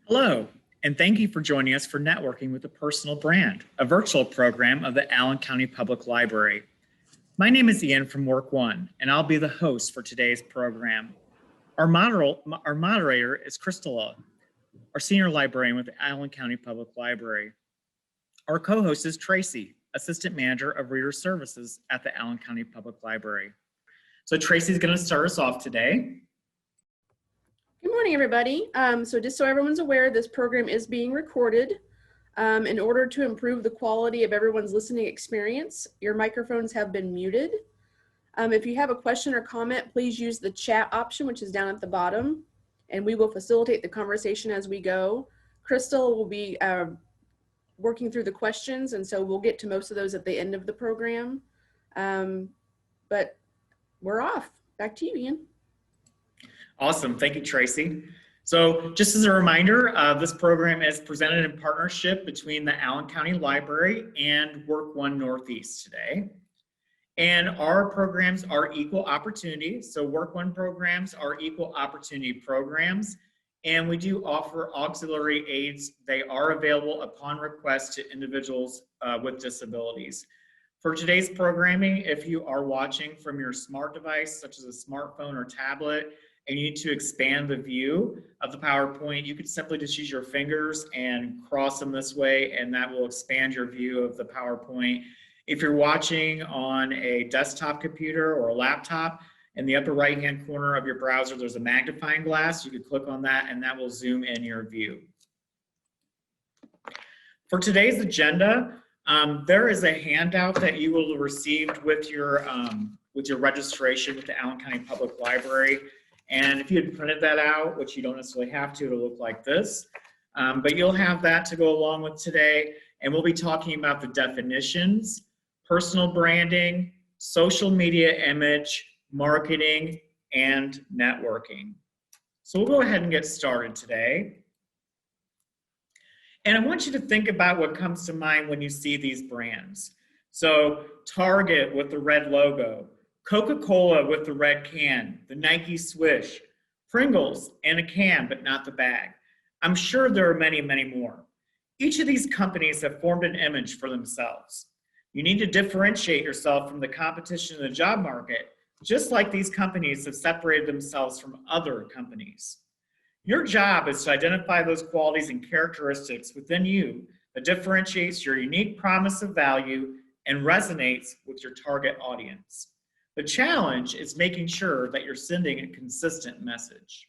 Hello, and thank you for joining us for Networking with a Personal Brand, a virtual program of the Allen County Public Library. My name is Ian from WorkOne, and I'll be the host for today's program. Our moderator is Crystala, our senior librarian with the Allen County Public Library. Our co-host is Tracy, Assistant Manager of Reader Services at the Allen County Public Library. So Tracy's going to start us off today. Good morning, everybody. So just so everyone's aware, this program is being recorded. In order to improve the quality of everyone's listening experience, your microphones have been muted. If you have a question or comment, please use the chat option, which is down at the bottom, and we will facilitate the conversation as we go. Crystal will be working through the questions, and so we'll get to most of those at the end of the program. But we're off. Back to you, Ian. Awesome. Thank you, Tracy. So just as a reminder, this program is presented in partnership between the Allen County Library and WorkOne Northeast today. And our programs are equal opportunity. So WorkOne programs are equal opportunity programs. And we do offer auxiliary aids. They are available upon request to individuals with disabilities. For today's programming, if you are watching from your smart device, such as a smartphone or tablet, and you need to expand the view of the PowerPoint, you could simply just use your fingers and cross them this way, and that will expand your view of the PowerPoint. If you're watching on a desktop computer or a laptop, in the upper right-hand corner of your browser, there's a magnifying glass. You could click on that, and that will zoom in your view. For today's agenda, there is a handout that you will have received with your registration with the Allen County Public Library. And if you had printed that out, which you don't necessarily have to, it'll look like this. But you'll have that to go along with today. And we'll be talking about the definitions, personal branding, social media image, marketing, and networking. So we'll go ahead and get started today. And I want you to think about what comes to mind when you see these brands. So Target with the red logo, Coca-Cola with the red can, the Nike Swish, Pringles in a can, but not the bag. I'm sure there are many, many more. Each of these companies have formed an image for themselves. You need to differentiate yourself from the competition in the job market, just like these companies have separated themselves from other companies. Your job is to identify those qualities and characteristics within you that differentiates your unique promise of value and resonates with your target audience. The challenge is making sure that you're sending a consistent message.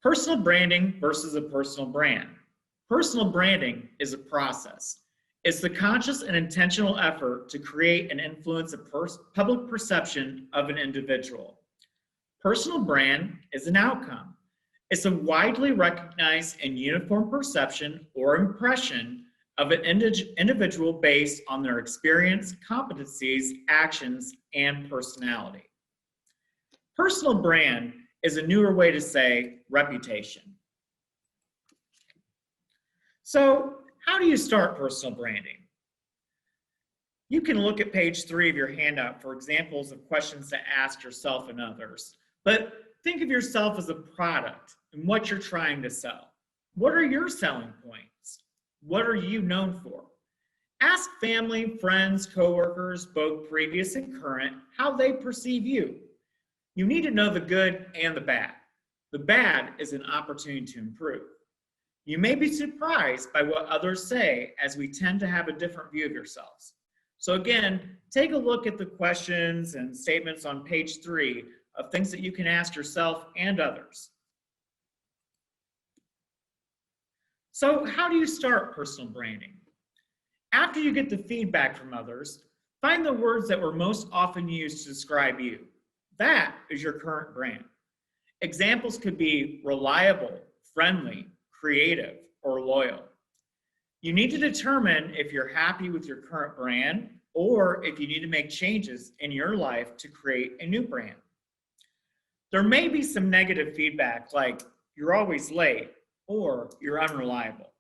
Personal branding versus a personal brand. Personal branding is a process. It's the conscious and intentional effort to create and influence a public perception of an individual. Personal brand is an outcome. It's a widely recognized and uniform perception or impression of an individual based on their experience, competencies, actions, and personality. Personal brand is a newer way to say reputation. So, how do you start personal branding? You can look at page 3 of your handout for examples of questions to ask yourself and others. But think of yourself as a product and what you're trying to sell. What are your selling points? What are you known for? Ask family, friends, coworkers, both previous and current, how they perceive you. You need to know the good and the bad. The bad is an opportunity to improve. You may be surprised by what others say, as we tend to have a different view of yourselves. So again, take a look at the questions and statements on page 3 of things that you can ask yourself and others. So how do you start personal branding? After you get the feedback from others, find the words that were most often used to describe you. That is your current brand. Examples could be reliable, friendly, creative, or loyal. You need to determine if you're happy with your current brand or if you need to make changes in your life to create a new brand. There may be some negative feedback like you're always late or you're unreliable.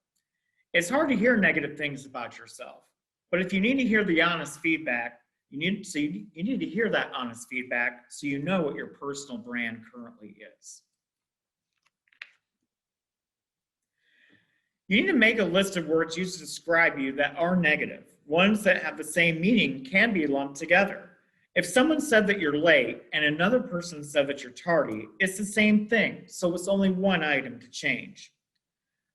It's hard to hear negative things about yourself, but if you need to hear the honest feedback, you need to hear that honest feedback so you know what your personal brand currently is. You need to make a list of words used to describe you that are negative. Ones that have the same meaning can be lumped together. If someone said that you're late and another person said that you're tardy, it's the same thing, so it's only one item to change.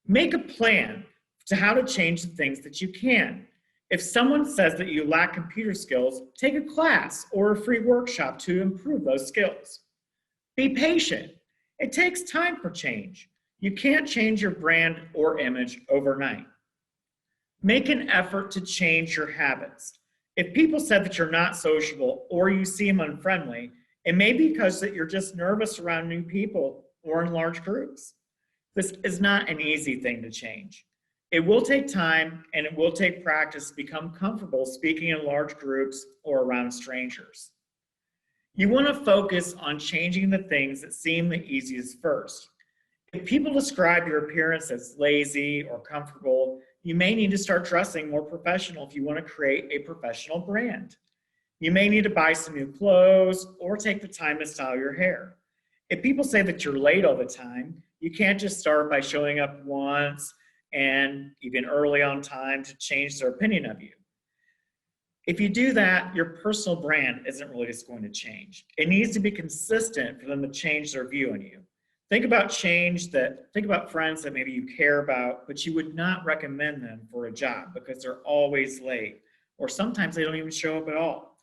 Make a plan to how to change the things that you can. If someone says that you lack computer skills, take a class or a free workshop to improve those skills. Be patient. It takes time for change. You can't change your brand or image overnight. Make an effort to change your habits. If people said that you're not sociable or you seem unfriendly, it may be because that you're just nervous around new people or in large groups. This is not an easy thing to change. It will take time and it will take practice to become comfortable speaking in large groups or around strangers. You want to focus on changing the things that seem the easiest first. If people describe your appearance as lazy or comfortable, you may need to start dressing more professional if you want to create a professional brand. You may need to buy some new clothes or take the time to style your hair. If people say that you're late all the time, you can't just start by showing up once and even early on time to change their opinion of you. If you do that, your personal brand isn't really just going to change. It needs to be consistent for them to change their view on you. Think about friends that maybe you care about, but you would not recommend them for a job because they're always late, or sometimes they don't even show up at all.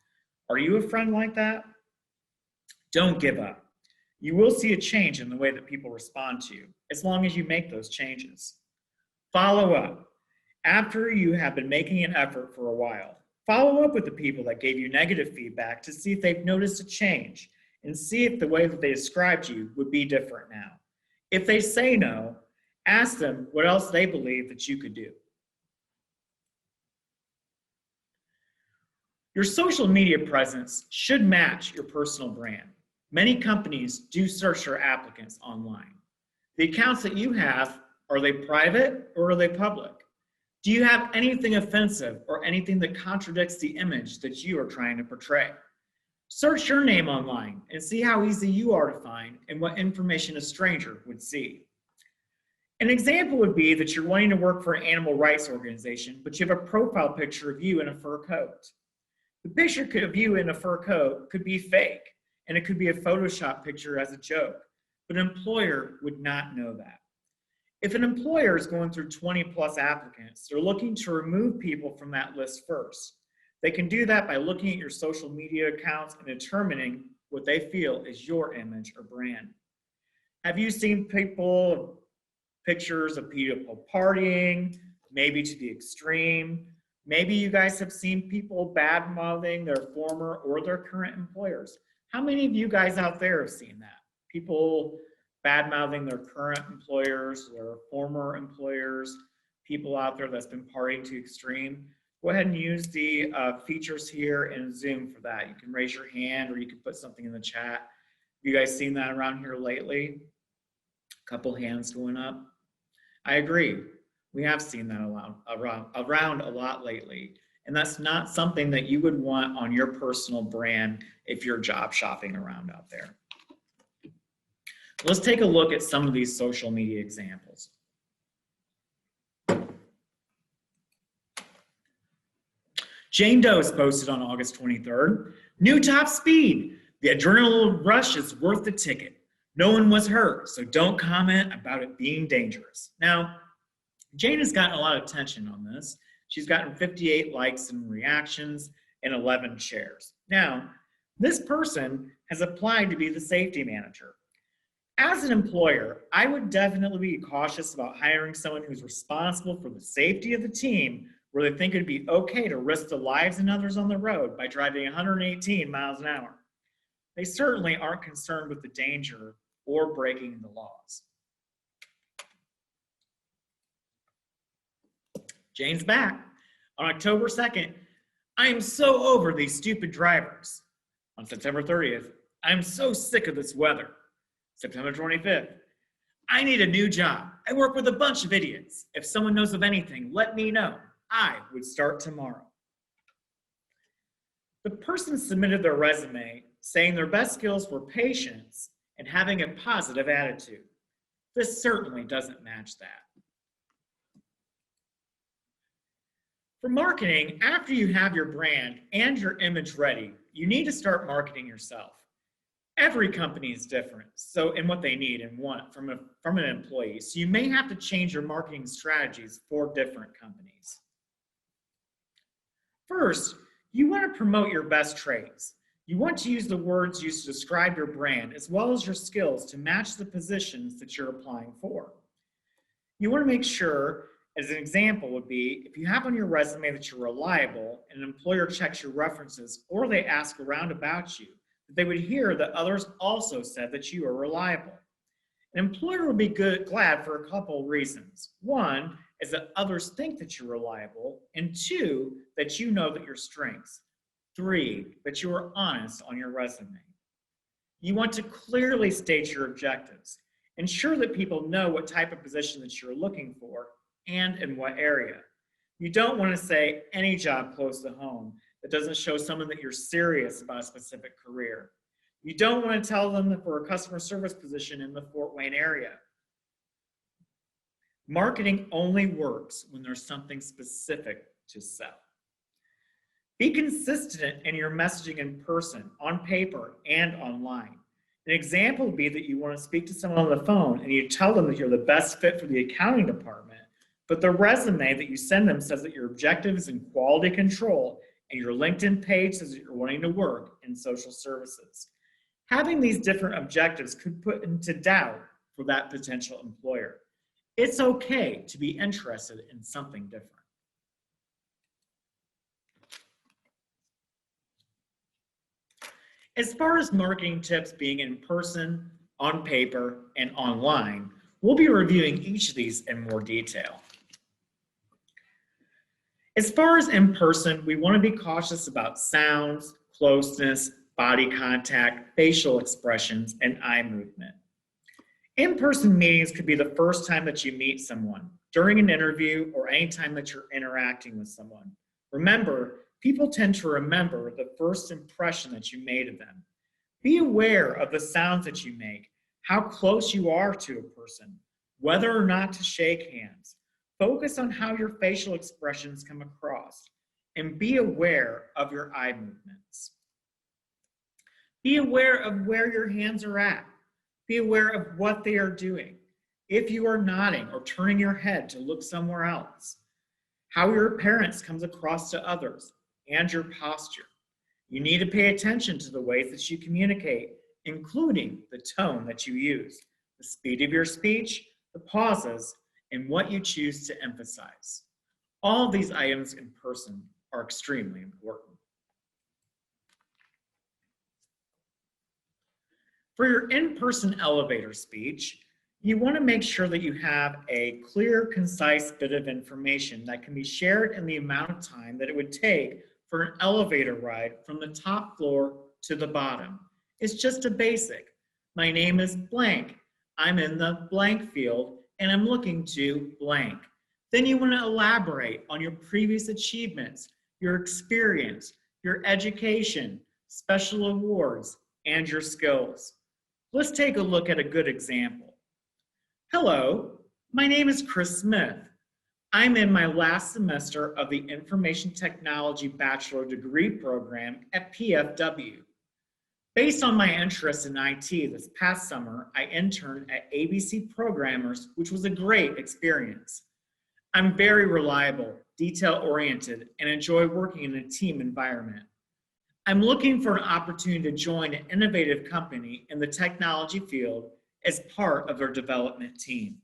Are you a friend like that? Don't give up. You will see a change in the way that people respond to you, as long as you make those changes. Follow up. After you have been making an effort for a while, follow up with the people that gave you negative feedback to see if they've noticed a change and see if the way that they described you would be different now. If they say no, ask them what else they believe that you could do. Your social media presence should match your personal brand. Many companies do search their applicants online. The accounts that you have, are they private or are they public? Do you have anything offensive or anything that contradicts the image that you are trying to portray? Search your name online and see how easy you are to find and what information a stranger would see. An example would be that you're wanting to work for an animal rights organization, but you have a profile picture of you in a fur coat. The picture of you in a fur coat could be fake, and it could be a Photoshop picture as a joke, but an employer would not know that. If an employer is going through 20 plus applicants, they're looking to remove people from that list first. They can do that by looking at your social media accounts and determining what they feel is your image or brand. Have you seen pictures of people partying, maybe to the extreme? Maybe you guys have seen people bad-mouthing their former or their current employers. How many of you guys out there have seen that? People bad-mouthing their current employers, their former employers, people out there that's been partying to extreme. Go ahead and use the features here in Zoom for that. You can raise your hand or you can put something in the chat. Have you guys seen that around here lately? A couple hands going up. I agree. We have seen that around a lot lately. And that's not something that you would want on your personal brand if you're job shopping around out there. Let's take a look at some of these social media examples. Jane Doe's posted on August 23rd, "New top speed. The adrenaline rush is worth the ticket. No one was hurt, so don't comment about it being dangerous." Now, Jane has gotten a lot of attention on this. She's gotten 58 likes and reactions and 11 shares. Now, this person has applied to be the safety manager. As an employer, I would definitely be cautious about hiring someone who's responsible for the safety of the team, where they think it'd be okay to risk the lives of others on the road by driving 118 miles an hour. They certainly aren't concerned with the danger or breaking the laws. Jane's back. On October 2nd, "I am so over these stupid drivers." On September 30th, "I am so sick of this weather." September 25th, "I need a new job. I work with a bunch of idiots. If someone knows of anything, let me know. I would start tomorrow." The person submitted their resume saying their best skills were patience and having a positive attitude. This certainly doesn't match that. For marketing, after you have your brand and your image ready, you need to start marketing yourself. Every company is different, so in what they need and want from an employee. So you may have to change your marketing strategies for different companies. First, you want to promote your best traits. You want to use the words used to describe your brand as well as your skills to match the positions that you're applying for. You want to make sure, as an example would be, if you have on your resume that you're reliable and an employer checks your references or they ask around about you, that they would hear that others also said that you are reliable. An employer would be glad for a couple of reasons. One is that others think that you're reliable, and two, that you know that your strengths. Three, that you are honest on your resume. You want to clearly state your objectives. Ensure that people know what type of position that you're looking for and in what area. You don't want to say any job close to home that doesn't show someone that you're serious about a specific career. You don't want to tell them that for a customer service position in the Fort Wayne area. Marketing only works when there's something specific to sell. Be consistent in your messaging in person, on paper, and online. An example would be that you want to speak to someone on the phone and you tell them that you're the best fit for the accounting department, but the resume that you send them says that your objective is in quality control and your LinkedIn page says that you're wanting to work in social services. Having these different objectives could put into doubt for that potential employer. It's okay to be interested in something different. As far as marketing tips being in person, on paper, and online, we'll be reviewing each of these in more detail. As far as in person, we want to be cautious about sounds, closeness, body contact, facial expressions, and eye movement. In-person meetings could be the first time that you meet someone, during an interview, or any time that you're interacting with someone. Remember, people tend to remember the first impression that you made of them. Be aware of the sounds that you make, how close you are to a person, whether or not to shake hands. Focus on how your facial expressions come across, and be aware of your eye movements. Be aware of where your hands are at. Be aware of what they are doing. If you are nodding or turning your head to look somewhere else, how your appearance comes across to others, and your posture. You need to pay attention to the ways that you communicate, including the tone that you use, the speed of your speech, the pauses, and what you choose to emphasize. All of these items in person are extremely important. For your in-person elevator speech, you want to make sure that you have a clear, concise bit of information that can be shared in the amount of time that it would take for an elevator ride from the top floor to the bottom. It's just a basic. My name is blank. I'm in the blank field and I'm looking to blank. Then you want to elaborate on your previous achievements, your experience, your education, special awards, and your skills. Let's take a look at a good example. Hello, my name is Chris Smith. I'm in my last semester of the Information Technology Bachelor Degree Program at PFW. Based on my interest in IT this past summer, I interned at ABC Programmers, which was a great experience. I'm very reliable, detail-oriented, and enjoy working in a team environment. I'm looking for an opportunity to join an innovative company in the technology field as part of their development team.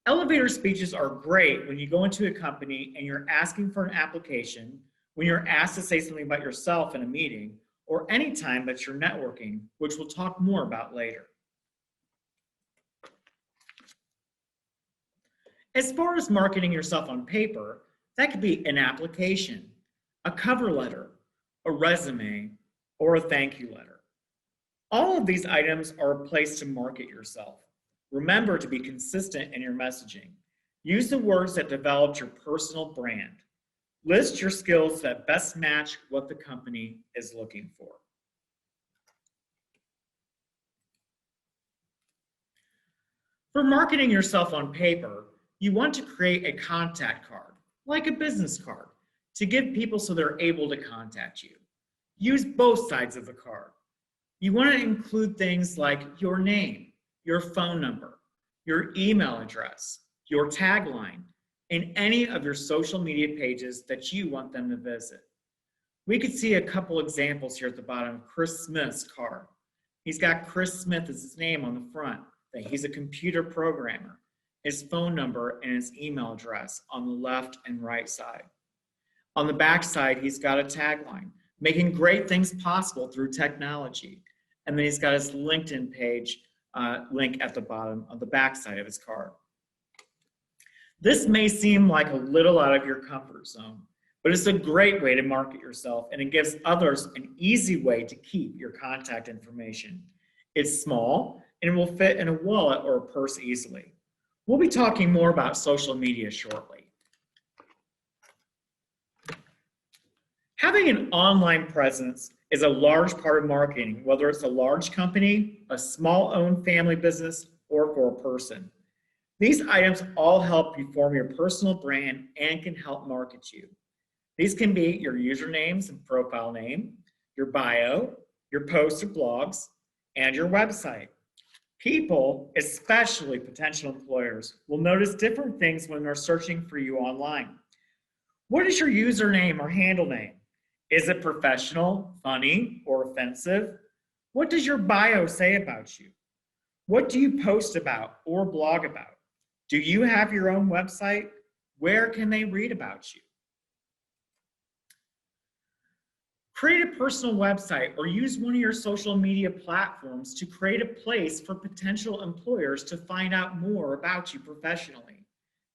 Elevator speeches are great when you go into a company and you're asking for an application, when you're asked to say something about yourself in a meeting, or any time that you're networking, which we'll talk more about later. As far as marketing yourself on paper, that could be an application, a cover letter, a resume, or a thank you letter. All of these items are a place to market yourself. Remember to be consistent in your messaging. Use the words that developed your personal brand. List your skills that best match what the company is looking for. For marketing yourself on paper, you want to create a contact card. like a business card, to give people so they're able to contact you. Use both sides of the card. You want to include things like your name, your phone number, your email address, your tagline, and any of your social media pages that you want them to visit. We could see a couple examples here at the bottom of Chris Smith's card. He's got Chris Smith as his name on the front, that he's a computer programmer, his phone number and his email address on the left and right side. On the back side, he's got a tagline, making great things possible through technology. And then he's got his LinkedIn page link at the bottom of the back side of his card. This may seem like a little out of your comfort zone, but it's a great way to market yourself, and it gives others an easy way to keep your contact information. It's small and it will fit in a wallet or a purse easily. We'll be talking more about social media shortly. Having an online presence is a large part of marketing, whether it's a large company, a small-owned family business, or for a person. These items all help you form your personal brand and can help market you. These can be your usernames and profile name, your bio, your posts or blogs, and your website. People, especially potential employers, will notice different things when they're searching for you online. What is your username or handle name? Is it professional, funny, or offensive? What does your bio say about you? What do you post about or blog about? Do you have your own website? Where can they read about you? Create a personal website or use one of your social media platforms to create a place for potential employers to find out more about you professionally.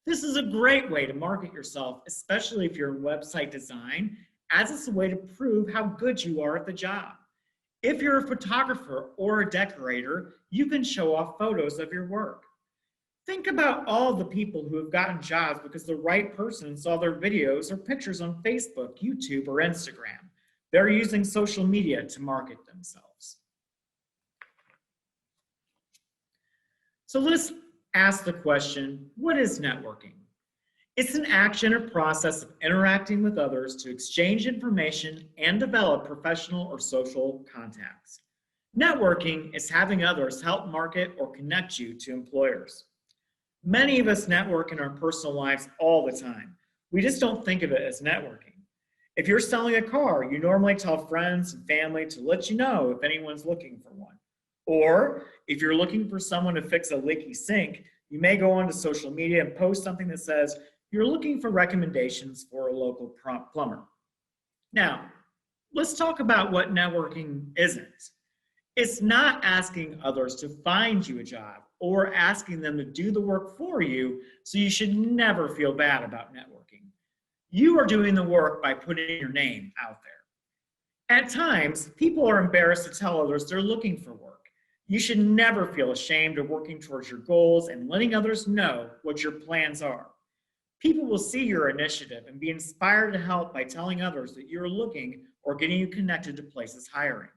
This is a great way to market yourself, especially if you're in website design, as it's a way to prove how good you are at the job. If you're a photographer or a decorator, you can show off photos of your work. Think about all the people who have gotten jobs because the right person saw their videos or pictures on Facebook, YouTube, or Instagram. They're using social media to market themselves. So let's ask the question, what is networking? It's an action or process of interacting with others to exchange information and develop professional or social contacts. Networking is having others help market or connect you to employers. Many of us network in our personal lives all the time. We just don't think of it as networking. If you're selling a car, you normally tell friends and family to let you know if anyone's looking for one. Or if you're looking for someone to fix a leaky sink, you may go onto social media and post something that says you're looking for recommendations for a local plumber. Now, let's talk about what networking isn't. It's not asking others to find you a job or asking them to do the work for you, so you should never feel bad about networking. You are doing the work by putting your name out there. At times, people are embarrassed to tell others they're looking for work. You should never feel ashamed of working towards your goals and letting others know what your plans are. People will see your initiative and be inspired to help by telling others that you're looking or getting you connected to places hiring.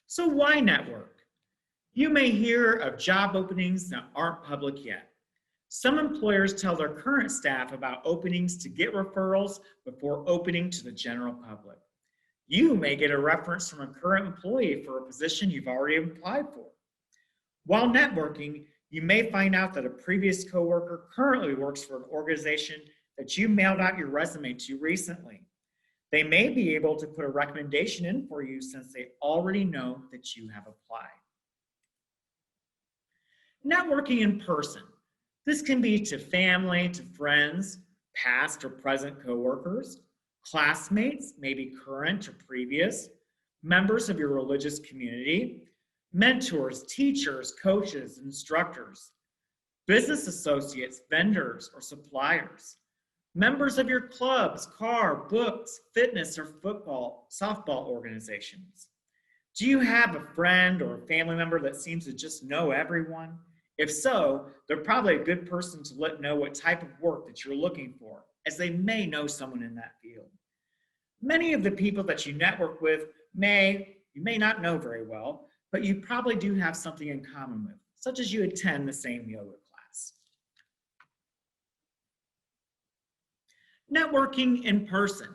So why network? You may hear of job openings that aren't public yet. Some employers tell their current staff about openings to get referrals before opening to the general public. You may get a reference from a current employee for a position you've already applied for. While networking, you may find out that a previous coworker currently works for an organization that you mailed out your resume to recently. They may be able to put a recommendation in for you since they already know that you have applied. Networking in person. This can be to family, to friends, past or present coworkers, classmates, maybe current or previous, members of your religious community, mentors, teachers, coaches, instructors, business associates, vendors, or suppliers, members of your clubs, car, books, fitness, or football, softball organizations. Do you have a friend or a family member that seems to just know everyone? If so, they're probably a good person to let know what type of work that you're looking for, as they may know someone in that field. Many of the people that you network with you may not know very well, but you probably do have something in common with, such as you attend the same yoga class. Networking in person.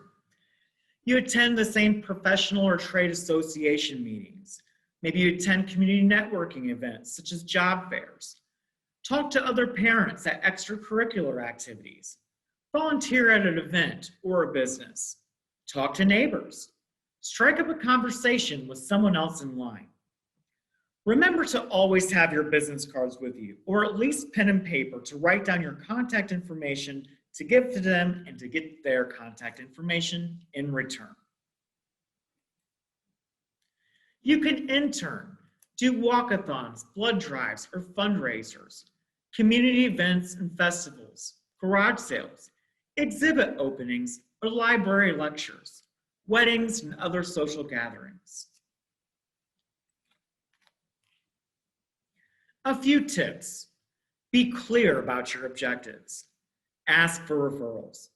You attend the same professional or trade association meetings. Maybe you attend community networking events such as job fairs. Talk to other parents at extracurricular activities. Volunteer at an event or a business. Talk to neighbors. Strike up a conversation with someone else in line. Remember to always have your business cards with you, or at least pen and paper to write down your contact information to give to them and to get their contact information in return. You can intern, do walkathons, blood drives, or fundraisers, community events and festivals, garage sales, exhibit openings, or library lectures, weddings, and other social gatherings. A few tips. Be clear about your objectives. Ask for referrals.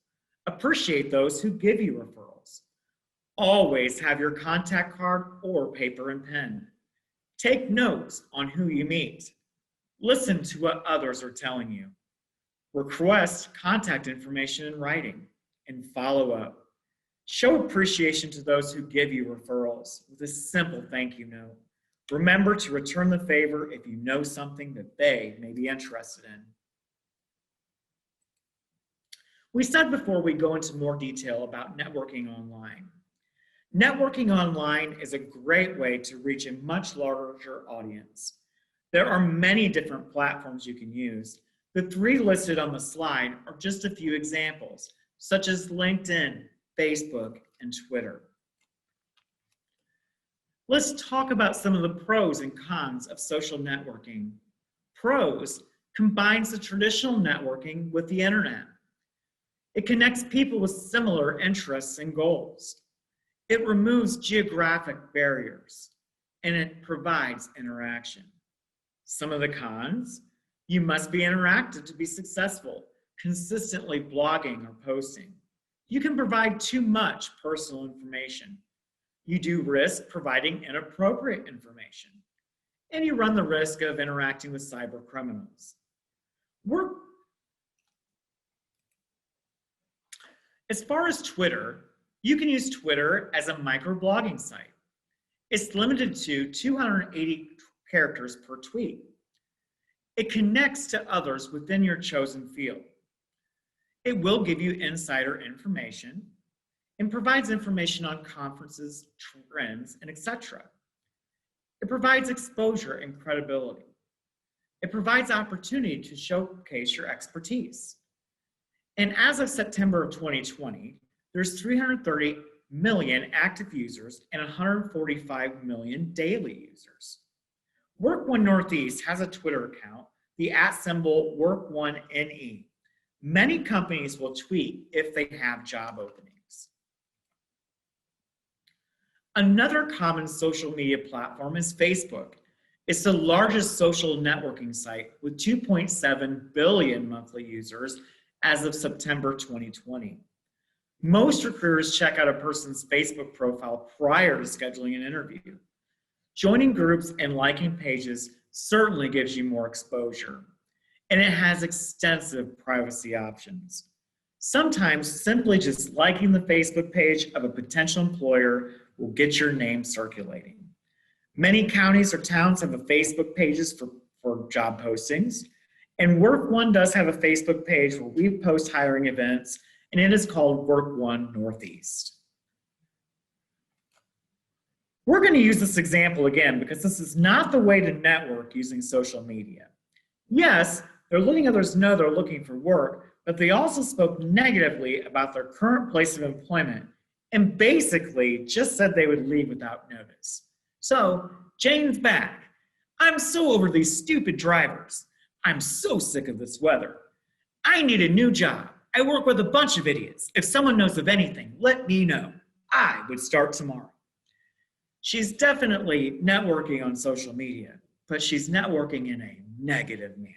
Appreciate those who give you referrals. Always have your contact card or paper and pen. Take notes on who you meet. Listen to what others are telling you. Request contact information in writing and follow up. Show appreciation to those who give you referrals with a simple thank you note. Remember to return the favor if you know something that they may be interested in. We said before we go into more detail about networking online. Networking online is a great way to reach a much larger audience. There are many different platforms you can use. The 3 listed on the slide are just a few examples, such as LinkedIn, Facebook, and Twitter. Let's talk about some of the pros and cons of social networking. Pros combines the traditional networking with the internet. It connects people with similar interests and goals. It removes geographic barriers, and it provides interaction. Some of the cons: you must be interactive to be successful, consistently blogging or posting. You can provide too much personal information. You do risk providing inappropriate information, and you run the risk of interacting with cyber criminals. As far as Twitter, you can use Twitter as a microblogging site. It's limited to 280 characters per tweet. It connects to others within your chosen field. It will give you insider information and provides information on conferences, trends, and etc. It provides exposure and credibility. It provides opportunity to showcase your expertise. And as of September of 2020, there's 330 million active users and 145 million daily users. WorkOne Northeast has a Twitter account, the @WorkOneNE. Many companies will tweet if they have job openings. Another common social media platform is Facebook. It's the largest social networking site with 2.7 billion monthly users as of September 2020. Most recruiters check out a person's Facebook profile prior to scheduling an interview. Joining groups and liking pages certainly gives you more exposure, and it has extensive privacy options. Sometimes simply just liking the Facebook page of a potential employer will get your name circulating. Many counties or towns have a Facebook pages for job postings, and WorkOne does have a Facebook page where we post hiring events, and it is called WorkOne Northeast. We're going to use this example again because this is not the way to network using social media. Yes, they're letting others know they're looking for work, but they also spoke negatively about their current place of employment and basically just said they would leave without notice. So, Jane's back. I'm so over these stupid drivers. I'm so sick of this weather. I need a new job. I work with a bunch of idiots. If someone knows of anything, let me know. I would start tomorrow. She's definitely networking on social media, but she's networking in a negative manner.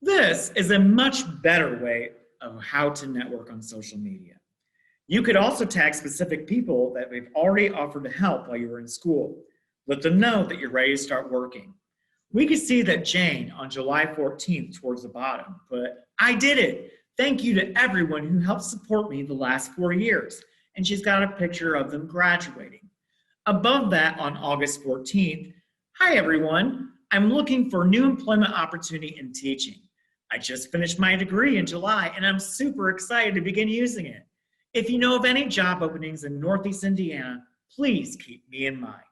This is a much better way of how to network on social media. You could also tag specific people that we've already offered to help while you were in school. Let them know that you're ready to start working. We could see that Jane on July 14th towards the bottom put, "I did it. Thank you to everyone who helped support me the last 4 years." And she's got a picture of them graduating. Above that on August 14th, "Hi everyone. I'm looking for new employment opportunity in teaching. I just finished my degree in July and I'm super excited to begin using it. If you know of any job openings in Northeast Indiana, please keep me in mind."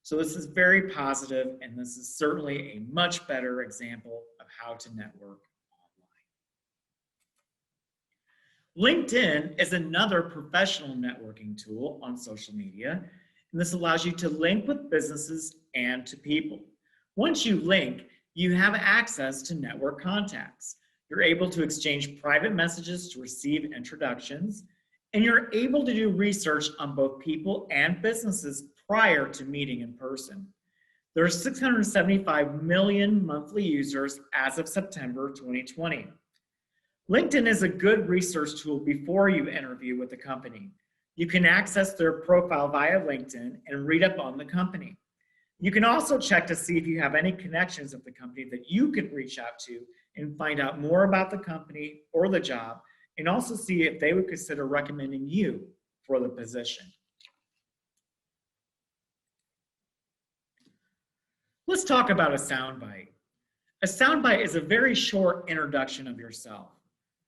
So this is very positive, and this is certainly a much better example of how to network online. LinkedIn is another professional networking tool on social media, and this allows you to link with businesses and to people. Once you link, you have access to network contacts. You're able to exchange private messages to receive introductions, and you're able to do research on both people and businesses prior to meeting in person. There are 675 million monthly users as of September 2020. LinkedIn is a good research tool before you interview with the company. You can access their profile via LinkedIn and read up on the company. You can also check to see if you have any connections of the company that you could reach out to and find out more about the company or the job, and also see if they would consider recommending you for the position. Let's talk about a soundbite. A soundbite is a very short introduction of yourself.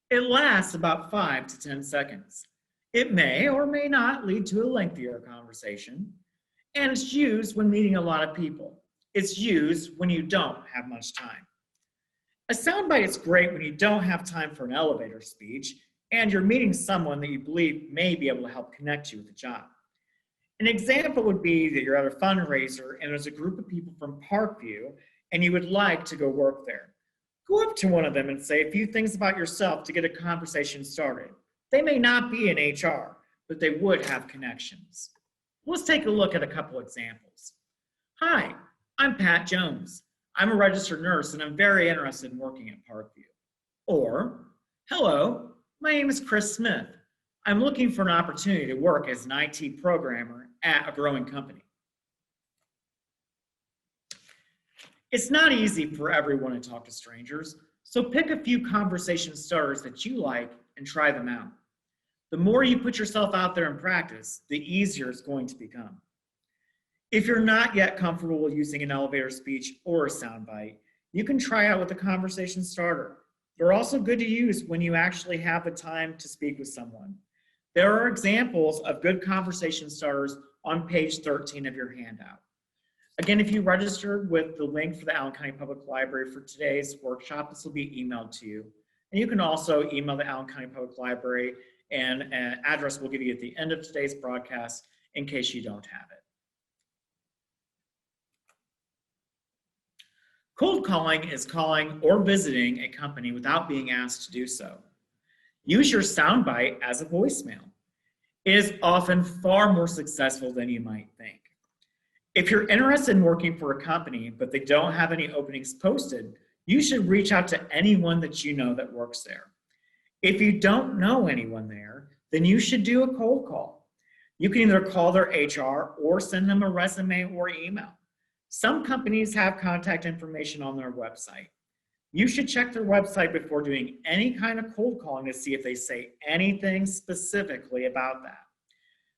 It lasts about 5 to 10 seconds. It may or may not lead to a lengthier conversation, and it's used when meeting a lot of people. It's used when you don't have much time. A soundbite is great when you don't have time for an elevator speech and you're meeting someone that you believe may be able to help connect you with a job. An example would be that you're at a fundraiser and there's a group of people from Parkview and you would like to go work there. Go up to one of them and say a few things about yourself to get a conversation started. They may not be in HR, but they would have connections. Let's take a look at a couple examples. "Hi, I'm Pat Jones. I'm a registered nurse and I'm very interested in working at Parkview." Or, "Hello, my name is Chris Smith. I'm looking for an opportunity to work as an IT programmer at a growing company." It's not easy for everyone to talk to strangers, so pick a few conversation starters that you like and try them out. The more you put yourself out there in practice, the easier it's going to become. If you're not yet comfortable using an elevator speech or a soundbite, you can try out with a conversation starter. They're also good to use when you actually have the time to speak with someone. There are examples of good conversation starters on page 13 of your handout. Again, if you registered with the link for the Allen County Public Library for today's workshop, this will be emailed to you. And you can also email the Allen County Public Library, and an address we'll give you at the end of today's broadcast in case you don't have it. Cold calling is calling or visiting a company without being asked to do so. Use your soundbite as a voicemail. It is often far more successful than you might think. If you're interested in working for a company, but they don't have any openings posted, you should reach out to anyone that you know that works there. If you don't know anyone there, then you should do a cold call. You can either call their HR or send them a resume or email. Some companies have contact information on their website. You should check their website before doing any kind of cold calling to see if they say anything specifically about that.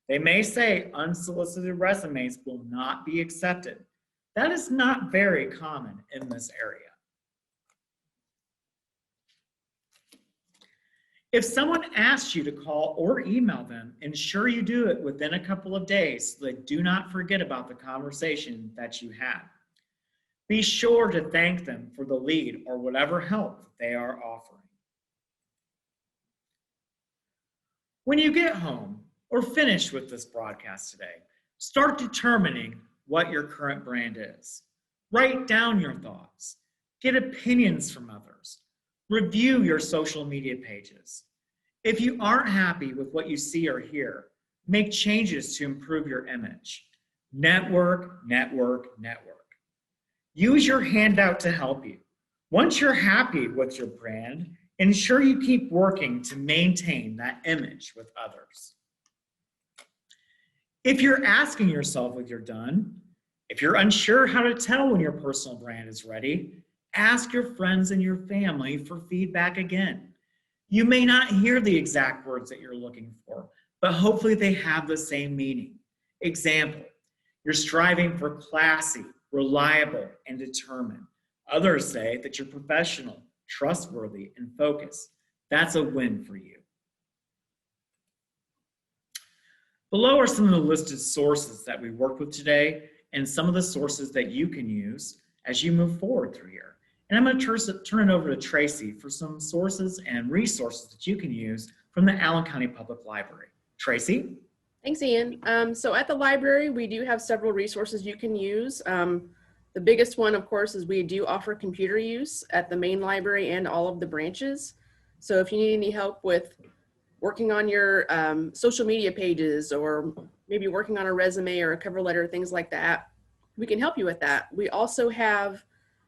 They may say unsolicited resumes will not be accepted. That is not very common in this area. If someone asks you to call or email them, ensure you do it within a couple of days so they do not forget about the conversation that you had. Be sure to thank them for the lead or whatever help they are offering. When you get home or finish with this broadcast today, start determining what your current brand is. Write down your thoughts. Get opinions from others. Review your social media pages. If you aren't happy with what you see or hear, make changes to improve your image. Network, network, network. Use your handout to help you. Once you're happy with your brand, ensure you keep working to maintain that image with others. If you're asking yourself if you're done, If you're unsure how to tell when your personal brand is ready, ask your friends and your family for feedback again. You may not hear the exact words that you're looking for, but hopefully they have the same meaning. Example, you're striving for classy, reliable, and determined. Others say that you're professional, trustworthy, and focused. That's a win for you. Below are some of the listed sources that we worked with today and some of the sources that you can use as you move forward through here. And I'm going to turn it over to Tracy for some sources and resources that you can use from the Allen County Public Library. Tracy? Thanks, Ian. So at the library, we do have several resources you can use. The biggest one, of course, is we do offer computer use at the main library and all of the branches. So if you need any help with working on your social media pages, or maybe working on a resume or a cover letter, things like that, we can help you with that. We also have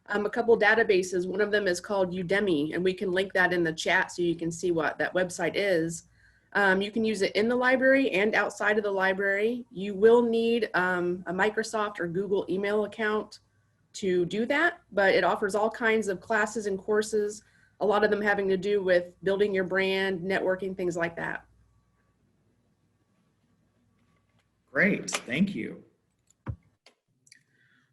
a couple databases. One of them is called Udemy, and we can link that in the chat so you can see what that website is. You can use it in the library and outside of the library. You will need a Microsoft or Google email account to do that, but it offers all kinds of classes and courses, a lot of them having to do with building your brand, networking, things like that. Great, thank you.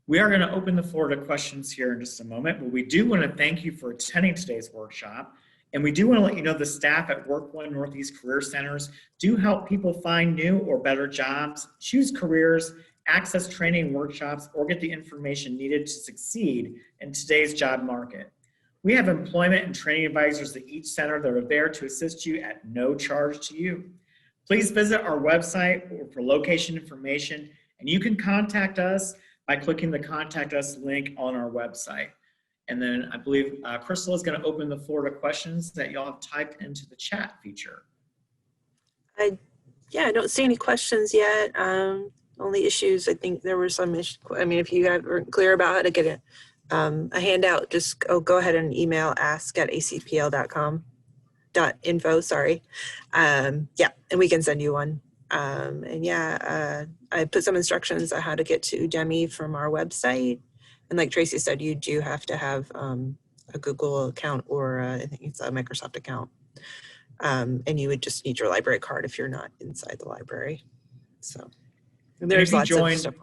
We are going to open the floor to questions here in just a moment, but we do want to thank you for attending today's workshop. And we do want to let you know the staff at WorkOne Northeast Career Centers do help people find new or better jobs, choose careers, access training workshops, or get the information needed to succeed in today's job market. We have employment and training advisors at each center that are there to assist you at no charge to you. Please visit our website for location information, and you can contact us by clicking the Contact Us link on our website. And then I believe Crystal is going to open the floor to questions that y'all have typed into the chat feature. I don't see any questions yet. Only issues, I think there were some issues. I mean, if you weren't clear about how to get a handout, just go ahead and email ask@acpl.com.info, sorry. And we can send you one. I put some instructions on how to get to Udemy from our website. And like Tracy said, you do have to have a Google account or I think it's a Microsoft account. And you would just need your library card if you're not inside the library. So there's lots of stuff.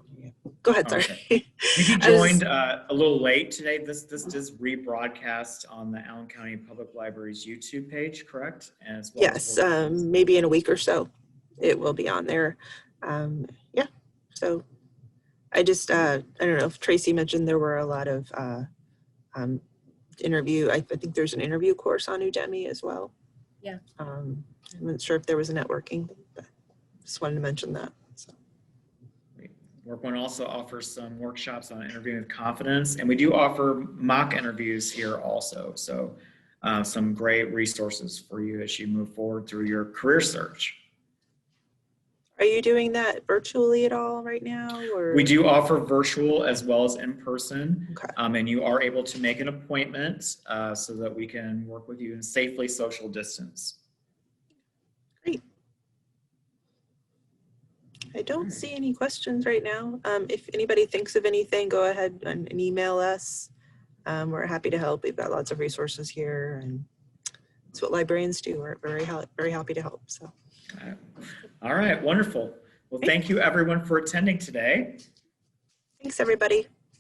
Go ahead, sorry. Okay. If you joined a little late today, this does rebroadcast on the Allen County Public Library's YouTube page, correct? As well yes, maybe in a week or so it will be on there. So I just, I don't know if Tracy mentioned there were a lot of interview. I think there's an interview course on Udemy as well. Yeah. I'm not sure if there was a networking, but just wanted to mention that. So. WorkOne also offers some workshops on interviewing with confidence, and we do offer mock interviews here also. So some great resources for you as you move forward through your career search. Are you doing that virtually at all right now? Or? We do offer virtual as well as in person. Okay. And you are able to make an appointment so that we can work with you in safely social distance. Great. I don't see any questions right now. If anybody thinks of anything, go ahead and email us. We're happy to help. We've got lots of resources here, and it's what librarians do. We're very happy to help. So. All right, wonderful. Well, thank you everyone for attending today. Thanks, everybody.